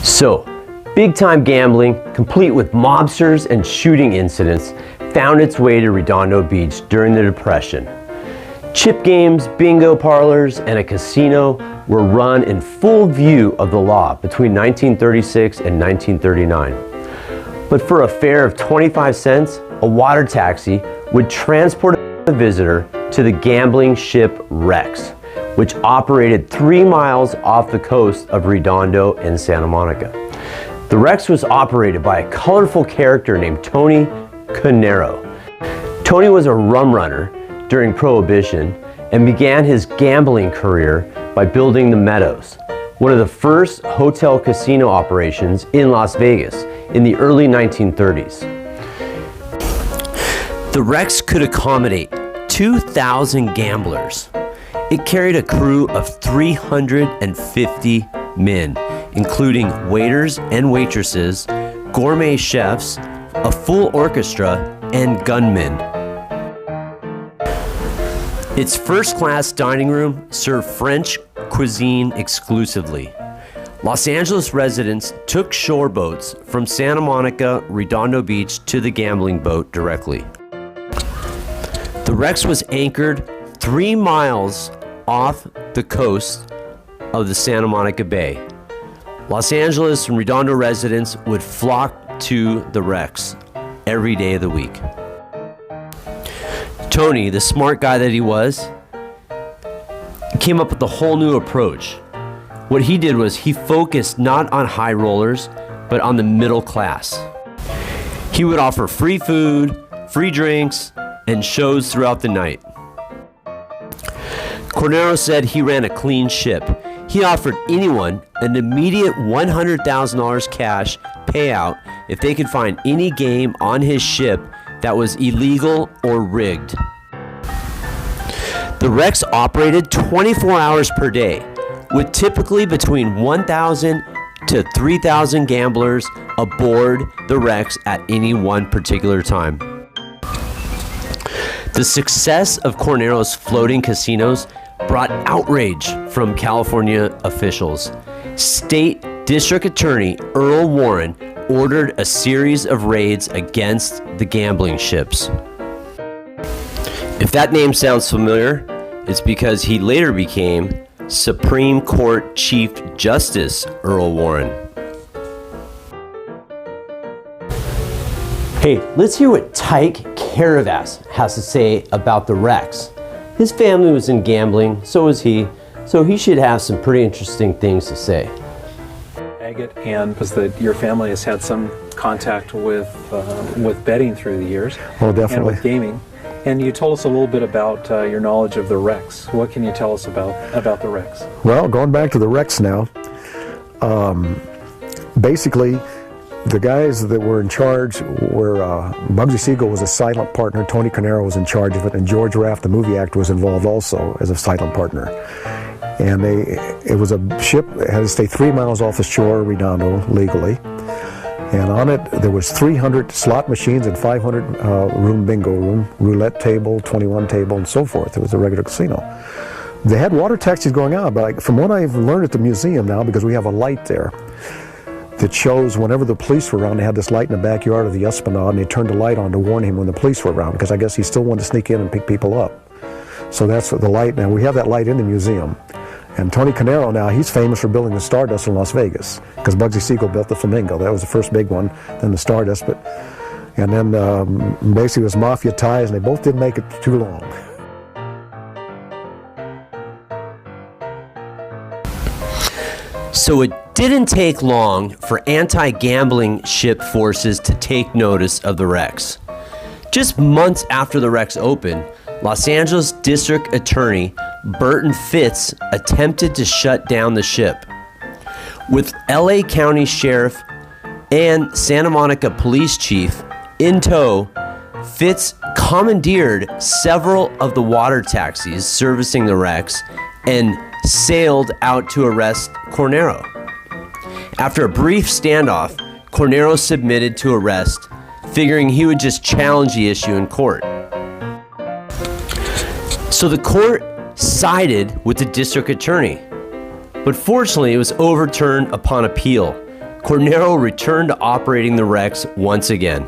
So, big-time gambling, complete with mobsters and shooting incidents, found its way to Redondo Beach during the Depression. Chip games, bingo parlors, and a casino were run in full view of the law between 1936 and 1939. But for a fare of 25 cents, a water taxi would transport a visitor to the gambling ship Rex, which operated 3 miles off the coast of Redondo and Santa Monica. The Rex was operated by a colorful character named Tony Cornero. Tony was a rum runner during Prohibition and began his gambling career by building the Meadows, one of the first hotel casino operations in Las Vegas in the early 1930s. The Rex could accommodate 2,000 gamblers. It carried a crew of 350 men, including waiters and waitresses, gourmet chefs, a full orchestra, and gunmen. Its first-class dining room served French cuisine exclusively. Los Angeles residents took shore boats from Santa Monica, Redondo Beach to the gambling boat directly. The Rex was anchored 3 miles off the coast of the Santa Monica Bay. Los Angeles and Redondo residents would flock to the Rex every day of the week. Tony, the smart guy that he was, came up with a whole new approach. What he did was he focused not on high rollers, but on the middle class. He would offer free food, free drinks, and shows throughout the night. Cornero said he ran a clean ship. He offered anyone an immediate $100,000 cash payout if they could find any game on his ship that was illegal or rigged. The Rex operated 24 hours per day, with typically between 1,000 to 3,000 gamblers aboard the Rex at any one particular time. The success of Cornero's floating casinos brought outrage from California officials. State District Attorney Earl Warren ordered a series of raids against the gambling ships. If that name sounds familiar, it's because he later became Supreme Court Chief Justice Earl Warren. Hey, let's hear what Tyke Caravas has to say about the Rex. His family was in gambling, so was he, so he should have some pretty interesting things to say. Agate, and was that your family has had some contact with betting through the years. Oh, definitely. And with gaming. And you told us a little bit about your knowledge of the Rex. What can you tell us about the Rex? Well, going back to the Rex now, basically the guys that were in charge were Bugsy Siegel was a silent partner, Tony Cornero was in charge of it, and George Raft, the movie actor, was involved also as a silent partner. And it was a ship that had to stay 3 miles off the shore of Redondo legally. And on it, there was 300 slot machines and 500 room bingo room, roulette table, 21 table, and so forth. It was a regular casino. They had water taxis going on, but from what I've learned at the museum now, because we have a light there that shows whenever the police were around, they had this light in the backyard of the Esplanade, and they turned the light on to warn him when the police were around, because I guess he still wanted to sneak in and pick people up. So that's the light. Now we have that light in the museum. And Tony Cornero now, he's famous for building the Stardust in Las Vegas, because Bugsy Siegel built the Flamingo. That was the first big one, then the Stardust. And then basically it was mafia ties, and they both didn't make it too long. So it didn't take long for anti-gambling ship forces to take notice of the Rex. Just months after the Rex opened, Los Angeles District Attorney Burton Fitz attempted to shut down the ship. With LA County Sheriff and Santa Monica Police Chief in tow, Fitz commandeered several of the water taxis servicing the Rex and sailed out to arrest Cornero. After a brief standoff, Cornero submitted to arrest, figuring he would just challenge the issue in court. So the court sided with the district attorney, but fortunately it was overturned upon appeal. Cornero returned to operating the wrecks once again.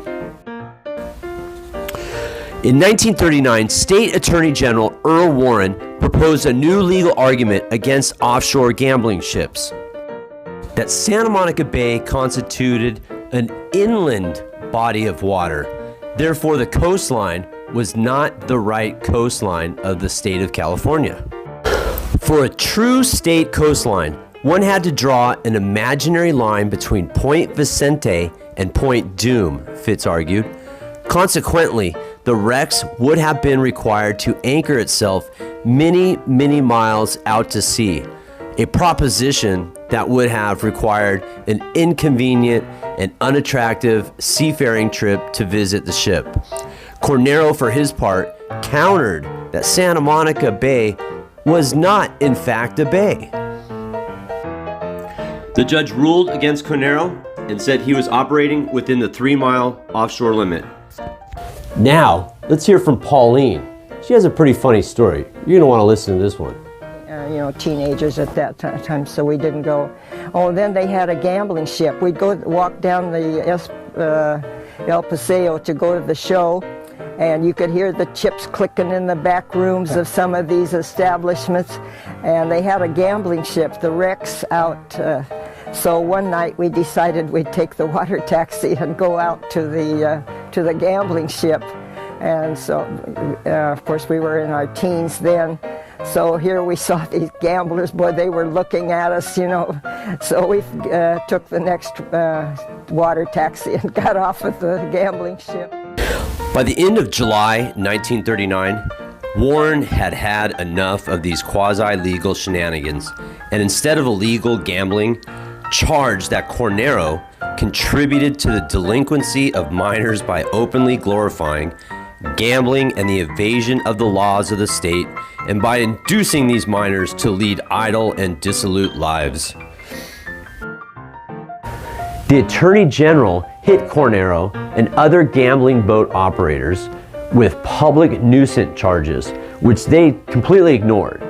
In 1939, State Attorney General Earl Warren proposed a new legal argument against offshore gambling ships, that Santa Monica Bay constituted an inland body of water. Therefore, the coastline was not the right coastline of the state of California. For a true state coastline, one had to draw an imaginary line between Point Vicente and Point Doom, Fitz argued. Consequently, the wrecks would have been required to anchor itself many, many miles out to sea, a proposition that would have required an inconvenient and unattractive seafaring trip to visit the ship. Cornero, for his part, countered that Santa Monica Bay was not, in fact, a bay. The judge ruled against Cornero and said he was operating within the 3-mile offshore limit. Now, let's hear from Pauline. She has a pretty funny story. You're going to want to listen to this one. Teenagers at that time, so we didn't go. Oh, then they had a gambling ship. We'd go walk down the El Paseo to go to the show, and you could hear the chips clicking in the back rooms of some of these establishments, and they had a gambling ship, the wrecks out. So one night we decided we'd take the water taxi and go out to the gambling ship. And so, of course, we were in our teens then. So here we saw these gamblers, boy, they were looking at us, So we took the next water taxi and got off at the gambling ship. By the end of July 1939, Warren had had enough of these quasi-legal shenanigans, and instead of illegal gambling, charged that Cornero contributed to the delinquency of minors by openly glorifying gambling and the evasion of the laws of the state, and by inducing these minors to lead idle and dissolute lives. The Attorney General hit Cornero and other gambling boat operators with public nuisance charges, which they completely ignored.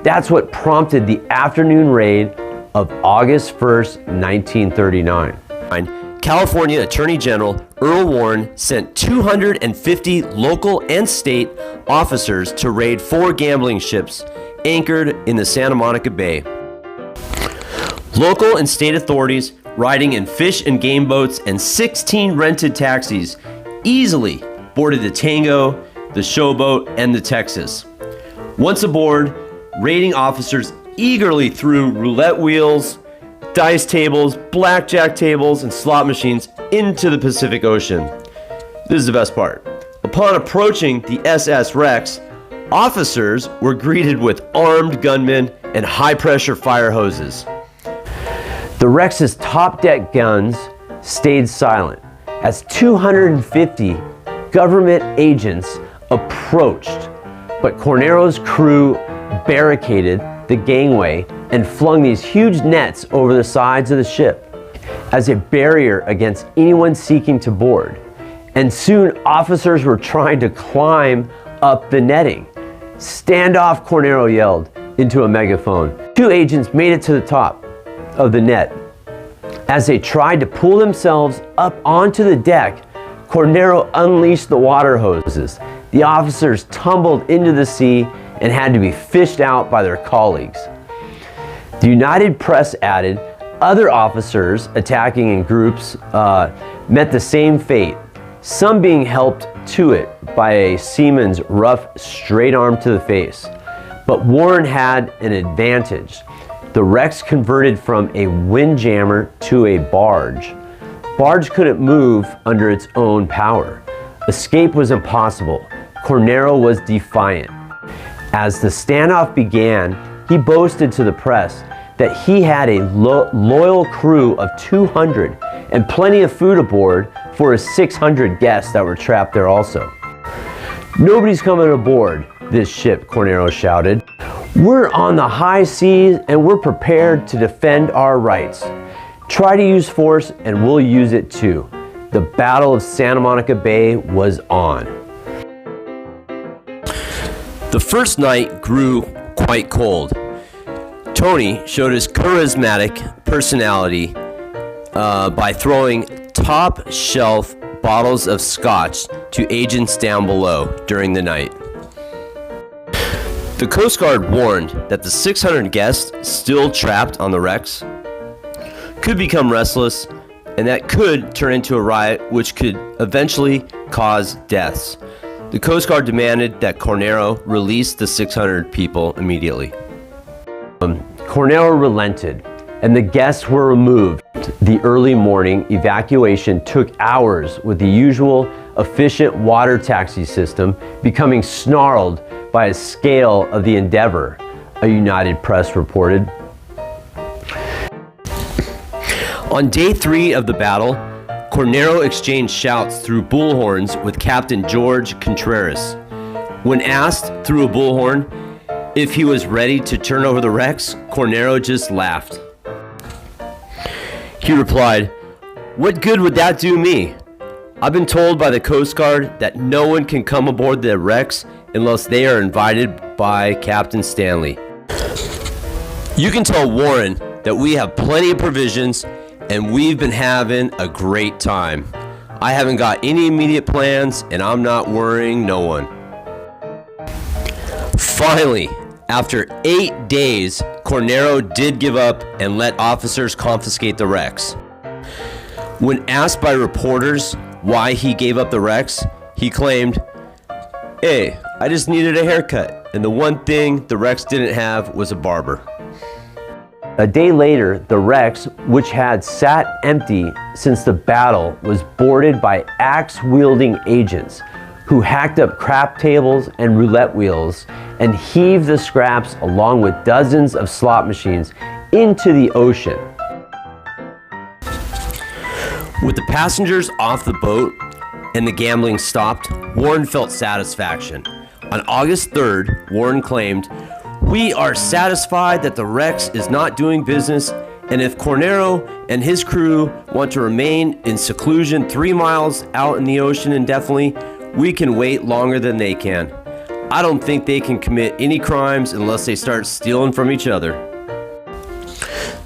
That's what prompted the afternoon raid of August 1st, 1939. California Attorney General Earl Warren sent 250 local and state officers to raid 4 gambling ships anchored in the Santa Monica Bay. Local and state authorities, riding in fish and game boats and 16 rented taxis, easily boarded the Tango, the Showboat, and the Texas. Once aboard, raiding officers eagerly threw roulette wheels, dice tables, blackjack tables, and slot machines into the Pacific Ocean. This is the best part. Upon approaching the SS Rex, officers were greeted with armed gunmen and high-pressure fire hoses. The Rex's top deck guns stayed silent as 250 government agents approached, but Cornero's crew barricaded the gangway and flung these huge nets over the sides of the ship as a barrier against anyone seeking to board. And soon officers were trying to climb up the netting. "Stand off," Cornero yelled into a megaphone. 2 agents made it to the top of the net. As they tried to pull themselves up onto the deck, Cornero unleashed the water hoses. The officers tumbled into the sea and had to be fished out by their colleagues. The United Press added, other officers attacking in groups met the same fate, some being helped to it by a seaman's rough straight arm to the face. But Warren had an advantage. The Rex converted from a windjammer to a barge. Barge couldn't move under its own power. Escape was impossible. Cornero was defiant. As the standoff began, he boasted to the press that he had a loyal crew of 200 and plenty of food aboard for his 600 guests that were trapped there also. "Nobody's coming aboard this ship," Cornero shouted. "We're on the high seas and we're prepared to defend our rights. Try to use force and we'll use it too." The Battle of Santa Monica Bay was on. The first night grew quite cold. Tony showed his charismatic personality by throwing top shelf bottles of scotch to agents down below during the night. The Coast Guard warned that the 600 guests still trapped on the wrecks could become restless, and that could turn into a riot which could eventually cause deaths. The Coast Guard demanded that Cornero release the 600 people immediately. Cornero relented, and the guests were removed. The early morning evacuation took hours, with the usual efficient water taxi system becoming snarled by a scale of the Endeavor, a United Press reported. On day 3 of the battle, Cornero exchanged shouts through bullhorns with Captain George Contreras. When asked through a bullhorn if he was ready to turn over the wrecks, Cornero just laughed. He replied, "What good would that do me? I've been told by the Coast Guard that no one can come aboard the wrecks unless they are invited by Captain Stanley. You can tell Warren that we have plenty of provisions and we've been having a great time. I haven't got any immediate plans and I'm not worrying no one." Finally, after 8 days, Cornero did give up and let officers confiscate the wrecks. When asked by reporters why he gave up the wrecks, he claimed, "Hey, I just needed a haircut, and the one thing the wrecks didn't have was a barber." A day later, the wrecks, which had sat empty since the battle, was boarded by axe-wielding agents who hacked up crap tables and roulette wheels and heaved the scraps along with dozens of slot machines into the ocean. With the passengers off the boat and the gambling stopped, Warren felt satisfaction. On August 3rd, Warren claimed, "We are satisfied that the Rex is not doing business, and if Cornero and his crew want to remain in seclusion 3 miles out in the ocean indefinitely, we can wait longer than they can. I don't think they can commit any crimes unless they start stealing from each other."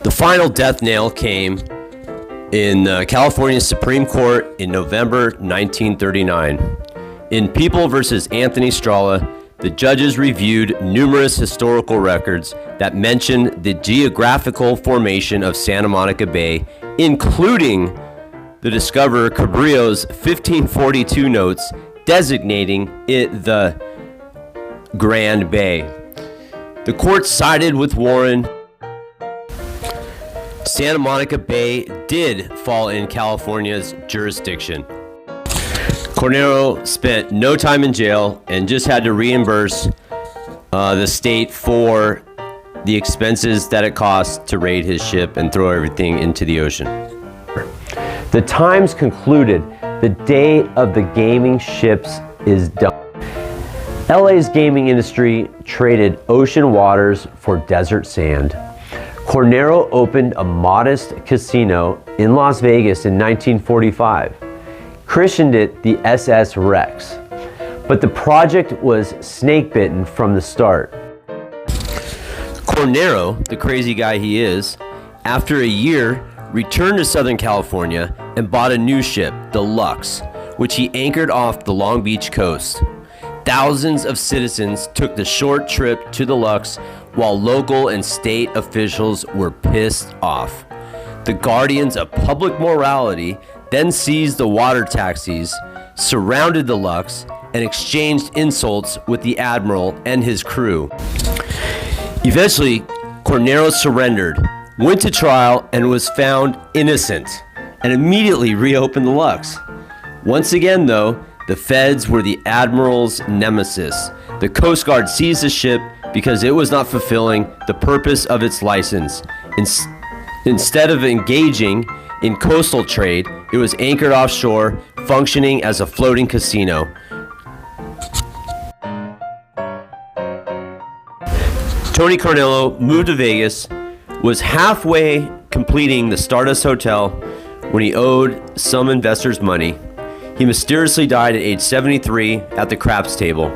The final death nail came in California Supreme Court in November 1939. In People versus Anthony Stralla, the judges reviewed numerous historical records that mentioned the geographical formation of Santa Monica Bay, including the discoverer Cabrillo's 1542 notes designating it the Grand Bay. The court sided with Warren. Santa Monica Bay did fall in California's jurisdiction. Cornero spent no time in jail and just had to reimburse the state for the expenses that it cost to raid his ship and throw everything into the ocean. The Times concluded, "The day of the gaming ships is done." LA's gaming industry traded ocean waters for desert sand. Cornero opened a modest casino in Las Vegas in 1945, christened it the SS Rex, but the project was snake-bitten from the start. Cornero, the crazy guy he is, after a year, returned to Southern California and bought a new ship, the Lux, which he anchored off the Long Beach coast. Thousands of citizens took the short trip to the Lux while local and state officials were pissed off. The guardians of public morality then seized the water taxis, surrounded the Lux, and exchanged insults with the admiral and his crew. Eventually, Cornero surrendered, went to trial, and was found innocent, and immediately reopened the Lux. Once again, though, the feds were the admiral's nemesis. The Coast Guard seized the ship because it was not fulfilling the purpose of its license. Instead of engaging in coastal trade, it was anchored offshore, functioning as a floating casino. Tony Carnello moved to Vegas, was halfway completing the Stardust Hotel when he owed some investors money. He mysteriously died at age 73 at the craps table.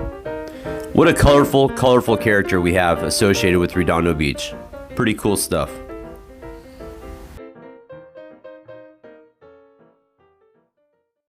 What a colorful character we have associated with Redondo Beach. Pretty cool stuff.